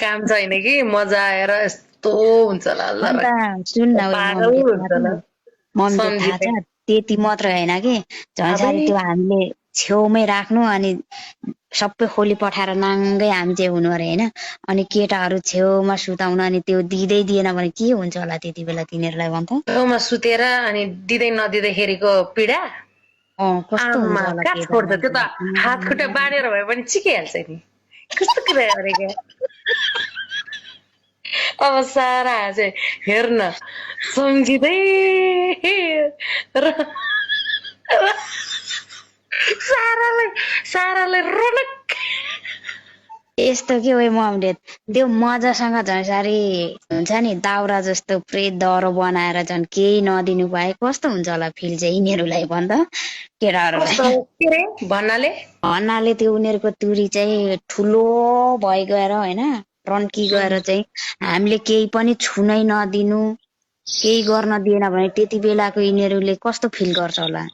काम छैन कि मजा आएर यस्तो हुन्छ ल अन्त ल सुन न ओइ पागल मम्मीले थाहा हुन्छ छ ल मम्मीले थाहा सम्झिँदै छ त्यति मात्र होइन कि अबे झन् त्यो हामीले छेउमै राख्नु अनि सबै खोली पठाएर नाङ्गै हामी चाहिँ हुनु अरे होइन अनि केटाहरू छेउमा सुताउनु अनि त्यो दिँदै दिएन भने के हुन्छ होला त्यति बेला तिनीहरूलाई भन्छ छेउमा सुतेर अनि दिँदै नदिँदाखेरिको पीडा कस्तो हुन्छ आमा होला कहाँ छोड्छ त्यो त हात खुट्टा केटालाई बाँडेर भए पनि चिकिहाल्छ नि कस्तो कुरा गरेको अब सारा चाहिँ हेर्न सम्झिँदै र सारालाई सारालाई रनक यस्तो के हो मम्मीले त्यो मजासँग झन् साह्रै हुन्छ नि दाउरा जस्तो पुरै दह्रो बनाएर झन् केही नदिनु पाए कस्तो हुन्छ होला फिल चाहिँ यिनीहरूलाई भन्दा केटाहरूलाई कस्तो के रे भन्नाले भन्नाले त्यो उनीहरूको तुरी चाहिँ ठुलो भइ गएर होइन रन्की गएर चाहिँ हामीले केही पनि छुनै नदिनु केही गर्न दिएन भने त्यति बेलाको यिनीहरूले कस्तो फिल गर्छ होला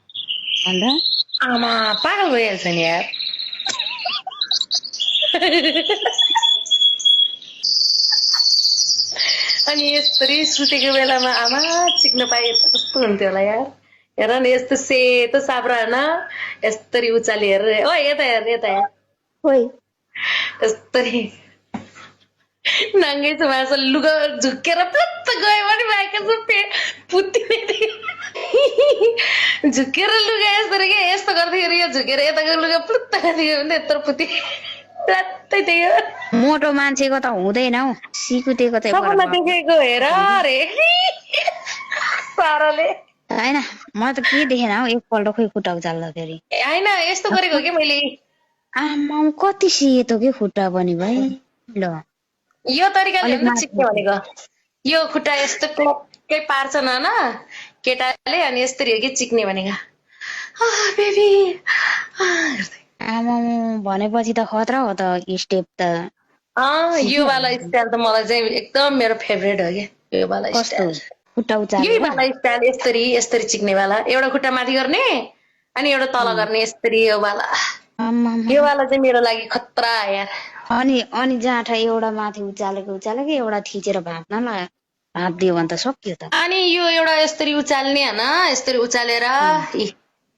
भन्दा आमा पागल भइहाल्छ नि यार अनि यसरी सुतेको बेलामा आमा चिक्न पाए त कस्तो हुन्थ्यो होला यार हेर न यस्तो सेतो साप्रा होइन यस्तरी उचाली हेरेर ओ यता हेर यता हेर खोइ यस्तरी नाङ्गै छ लुगा झुक्केर प्लत्त गयो भने भएको पुत्ती झुक्केर लुगा यस्तरी के यस्तो गर्दाखेरि यो झुकेर यताको लुगा प्लुत्त गयो भने यत्रो पुत्ती प्लत्तै त्यही हो मोटो मान्छेको त हुँदैन हौ सिकुटेको चाहिँ सबैलाई देखेको हेर अरे साराले होइन म त के देखेन हौ एकपल्ट खोइ खुट्टा उचाल्दाखेरि होइन यस्तो गरेको के मैले आमा कति सेतो के खुट्टा पनि भाइ ल यो तरिकाले अलिक हो नि त माथि चिक्ने भनेको यो खुट्टा यस्तो टक्कै पार्छन् होइन केटाले अनि यस्तरी हो कि चिक्ने भनेको बेबी आमा भनेपछि त खतरा हो त स्टेप त यो वाला स्टाइल त मलाई चाहिँ एकदम मेरो फेभरेट हो कि यो वाला कस्तो स्टाइल खुट्टा यही उचालेर वाला स्टाइल यस्तरी यस्तरी चिक्ने वाला एउटा खुट्टा माथि गर्ने अनि एउटा तल गर्ने यस्तरी यो वाला आमामा। यो वाला चाहिँ मेरो लागि खतरा यार अनि अनि जाँठा एउटा माथि उचालेको एउटा थिचेर भाँच्नलाई भाँचिदियो भने त सक्यो त अनि यो एउटा यस्तरी उचाल्ने होइन यस्तरी उचालेर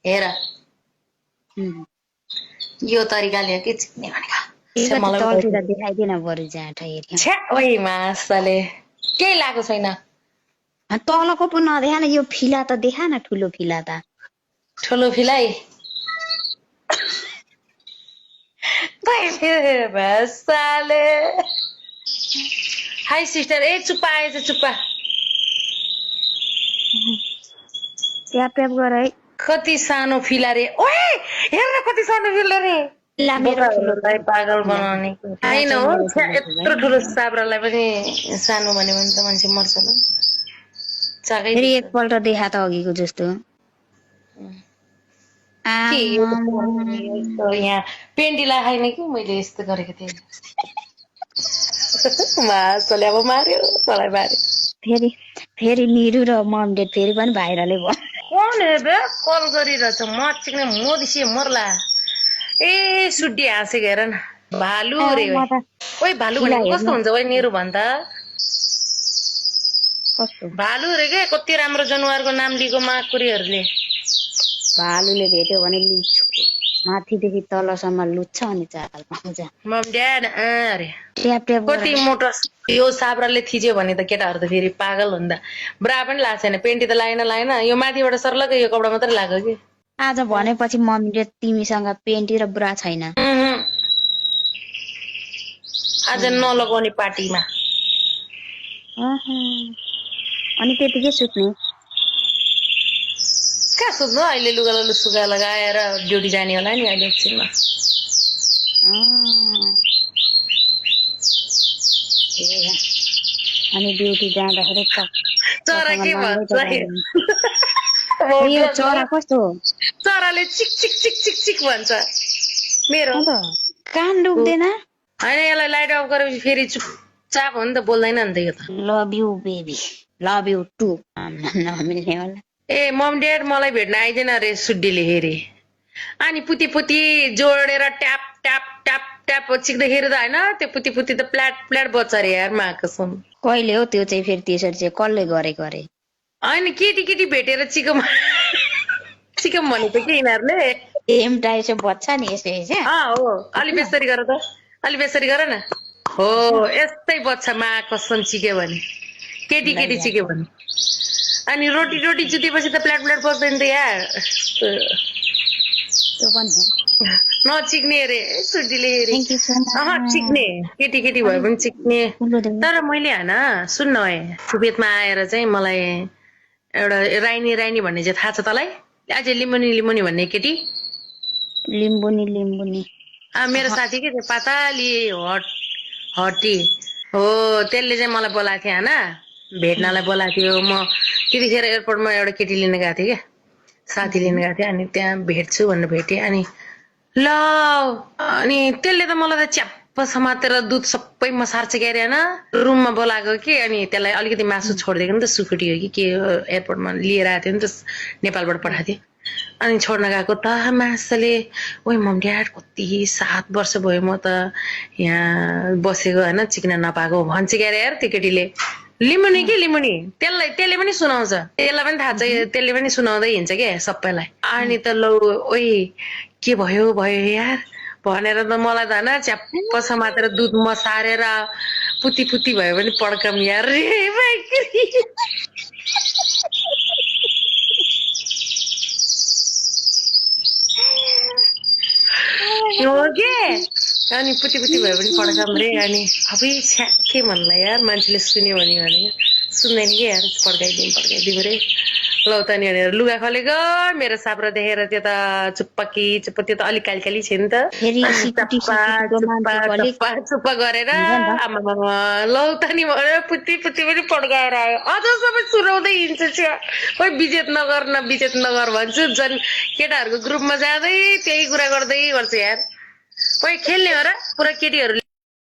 हेर यो तरिकाले हो कि चिक्ने भनेको तलतिर देखाइदिएन बरु जाँठा एरिया छ्या ओइ मासले केही लागेको छैन तलको पो नदेखा न यो फिला त देखा न ठुलो फिला त ठुलो फिलाइ भाषाले हाई सिस्टर ए चुप्पा आएछ चुप्पा ट्याप ट्याप गर है कति सानो फिला रे ओए हेर्न कति सानो फिला रे पागल बनाउने होइन हो यत्रो ठुलो साब्रालाई पनि सानो भन्यो भने त मान्छे मर्छ ल चाकै फेरि एकपल्ट देखा त अघिको जस्तो यहाँ पेन्टीलाई खाइन कि मैले यस्तो गरेको थिएँ मासले अब मार्यो मलाई मार्यो फेरि फेरि निरु र ममडेट फेरि पनि भाइरलै भयो कौन है बे कल गरिरहेछ म चिक्ने मोदिसी मर्ला ए सुड्डी हाँसेको हेर न भालु रे ओइ भालु भनेको कस्तो हुन्छ ओइ निरु भन्दा भालु रे के कति राम्रो जनावरको नाम लिएको माकुरीहरूले भालुले भेट्यो भने माथिदेखि तलसम्म लुच्छ अनि चाल पाउँछ मम्ड्याड अरे ट्याप ट्याप कति मोटो यो साब्राले थिच्यो भने त केटाहरू त फेरि पागल हुँदा ब्रा पनि लाग्छ छैन पेन्टी त लाएन यो माथिबाट सर्लक यो कपडा मात्रै लाग्यो कि आज भनेपछि मम्मीले तिमीसँग पेन्टी र ब्रा छैन आज नलगाउने पार्टीमा अनि त्यतिकै सुत्ने कहाँ सुत्नु अहिले लुगा सुगा लगाएर ड्युटी जाने होला नि अहिले एकछिनमा अनि ड्युटी जाँदाखेरि चरा के भन्छ यो चरा कस्तो चराले चिक चिक चिक चिक चिक भन्छ मेरो कान दुख्दैन होइन यसलाई लाइट अफ गरेपछि फेरि चुपचाप हो नि त बोल्दैन नि त यो त love you baby love you too नमिल्ने होला ए मम ड्याड मलाई भेट्न आइदिएन रे सुड्डीले हेरे अनि पुती पुती जोडेर ट्याप ट्याप ट्याप ट्याप चिक्दाखेरि त होइन त्यो पुती पुती त प्ल्याट प्ल्याट बच्चा अरे यार माको सुन कहिले हो त्यो चाहिँ फेरि त्यसरी चाहिँ कसले गरेको अरे होइन केटी केटी भेटेर चिकम चिकम भनेको के यिनीहरूले एम टाइप चाहिँ बच्चा नि यसो चाहिँ हो अलि बेसरी गर त अलि बेसरी गर न हो यस्तै बच्चा मा कसम चिक्यो भने केटी केटी चिक्यो भने अनि रोटी रोटी चुतेपछि त प्ल्याट प्ल्याट बस्दैन त यार त्यो पनि हो नचिक्ने अरे सुटीले अरे थ्याङ्क यू सो मच चिक्ने केटी केटी भए पनि चिक्ने ठुलो देऊ तर मैले होइन सुन्न सुबेतमा आएर चाहिँ मलाई एउटा राइनी राइनी भन्ने चाहिँ थाहा छ तँलाई अझै लिम्बुनी लिम्बुनी भन्ने केटी लिम्बुनी मेरो साथी के थियो पाताली हटी हो त्यसले चाहिँ मलाई बोलाएको थियो होइन भेट्नलाई बोलाएको थियो म त्यतिखेर एयरपोर्टमा एउटा केटी लिन गएको थिएँ क्या साथी लिन गएको थिएँ अनि त्यहाँ भेट्छु भनेर भेटेँ अनि ल अनि त्यसले त मलाई त च्याप्प समातेर दुध सबै मसार्छ के अरे होइन रुममा बोलाएको कि अनि त्यसलाई अलिकति मासु छोडिदिएको नि त सुकुटी हो कि के एयरपोर्टमा लिएर आएको थियो नि त नेपालबाट पठाएको थियो अनि छोड्न गएको त मासुले ओइ मम ड्याड कति 7 वर्ष भयो म त यहाँ बसेको होइन चिक्न नपाएको भन्छ के अरे यार त्यो केटीले लिमुनी कि लिमुनी त्यसले पनि सुनाउँछ त्यसलाई पनि थाहा छ त्यसले पनि सुनाउँदै हिँड्छ क्या सबैलाई अनि त लौ ओइ के भयो भयो यार भनेर त मलाई त होइन च्याप्प समातेर दुध मसारेर पुती पुती भयो भने पड्काम यार रे हो के अनि पुती पुती भयो भने पड्काम रे अनि अब के भन्ला यार मान्छेले सुन्यो भने सुन्दैन कि यार पड्काइदिउँ रे लौ त नि भनेर लुगा खोलेको मेरो साप्रो देखेर त्यो त चुप्पकी चुप्प त्यो त अलिक काली काली थियो नि त चुप्पा गरेर आमा लौ त नि भनेर पुती पुती पनि पड्काएर आयो अझ सबै सुनाउँदै हिँड्छु čia खोइ बिजेत नगर भन्छु झन् केटाहरूको ग्रुपमा जाँदै त्यही कुरा गर्दै गर्छ यार खोइ खेल्ने हो र पुरा केटीहरू